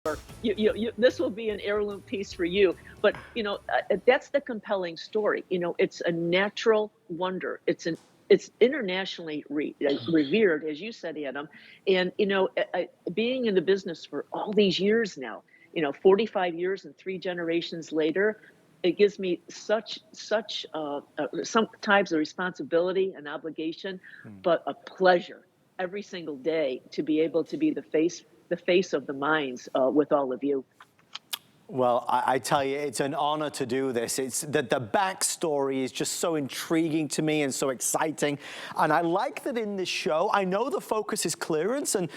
This will be an heirloom piece for you. But that's the compelling story. It's a natural wonder. It's internationally revered, as you said, Adam. And being in the business for all these years now, 45 years and 3 generations later, it gives me sometimes a responsibility, an obligation, but a pleasure every single day to be able to be the face of the mines with all of you. Well, I tell you, it's an honor to do this. It's the backstory is just so intriguing to me and so exciting. And I like that in this show, I know the focus is clearance and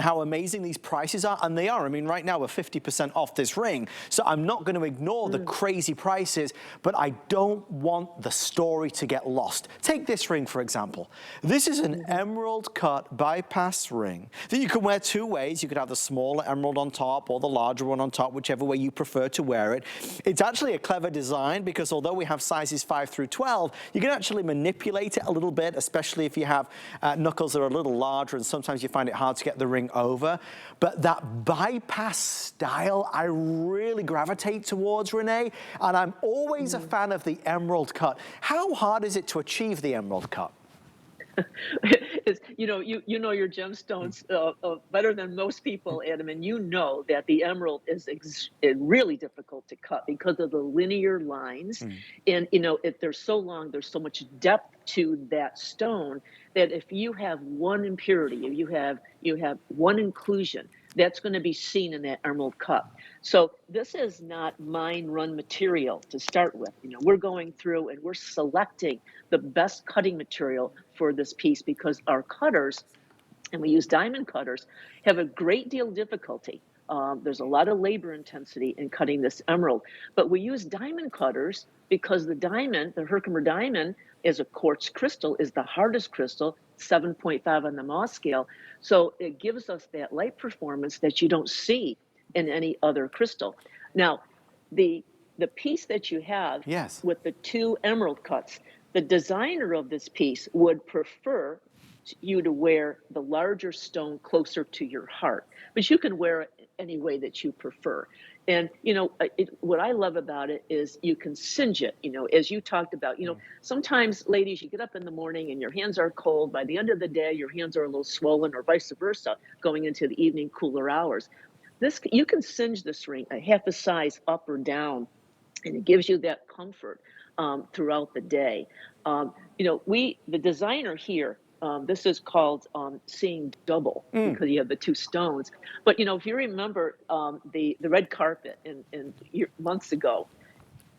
how amazing these prices are, and they are. I mean, right now we're 50% off this ring. So I'm not going to ignore the crazy prices, but I don't want the story to get lost. Take this ring, for example. This is an emerald cut bypass ring that you can wear two ways. You could have the smaller emerald on top or the larger one on top, whichever way you prefer to wear it. It's actually a clever design because although we have sizes 5 through 12, you can actually manipulate it a little bit, especially if you have knuckles that are a little larger, and sometimes you find it hard to get the ring over. But that bypass style, I really gravitate towards, Renee, and I'm always a fan of the emerald cut. How hard is it to achieve the emerald cut? You know your gemstones better than most people, Adam, and you know that the emerald is really difficult to cut because of the linear lines, and if they're so long, there's so much depth to that stone that if you have one impurity, if you have one inclusion, that's going to be seen in that emerald cut. So this is not mine-run material to start with. We're going through and we're selecting the best cutting material for this piece because our cutters, and we use diamond cutters, have a great deal of difficulty. There's a lot of labor intensity in cutting this emerald, but we use diamond cutters because the diamond, the Herkimer diamond, is a quartz crystal, is the hardest crystal, 7.5 on the Mohs scale. So it gives us that light performance that you don't see in any other crystal. Now, the piece that you have with the two emerald cuts, the designer of this piece would prefer you to wear the larger stone closer to your heart, but you can wear it any way that you prefer. And what I love about it is you can singe it, as you talked about. Sometimes, ladies, you get up in the morning and your hands are cold. By the end of the day, your hands are a little swollen, or vice versa, going into the evening cooler hours. You can singe this ring a half a size up or down, and it gives you that comfort throughout the day. The designer here, this is called seeing double because you have the two stones. But if you remember the red carpet months ago,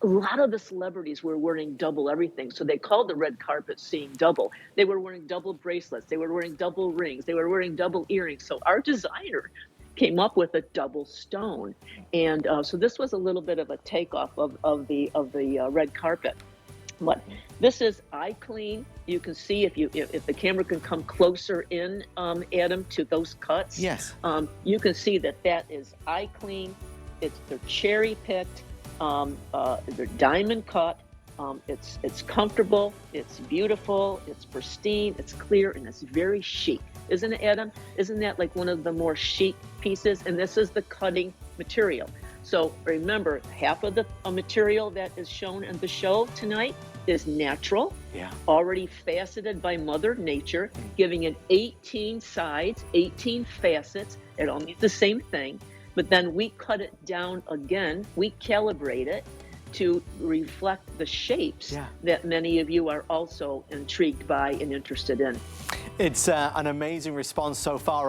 a lot of the celebrities were wearing double everything. So they called the red carpet seeing double. They were wearing double bracelets. They were wearing double rings. They were wearing double earrings. So our designer came up with a double stone. And so this was a little bit of a takeoff of the red carpet. But this is eye clean. You can see if the camera can come closer in, Adam, to those cuts. Yes. You can see that is eye clean. They're cherry picked. They're diamond cut. It's comfortable. It's beautiful. It's pristine. It's clear, and it's very chic, isn't it, Adam? Isn't that like one of the more chic pieces? And this is the cutting material. So remember, half of the material that is shown in the show tonight is natural, already faceted by Mother Nature, giving it 18 sides, 18 facets. It all means the same thing, but then we cut it down again. We calibrate it to reflect the shapes that many of you are also intrigued by and interested in. It's an amazing response so far.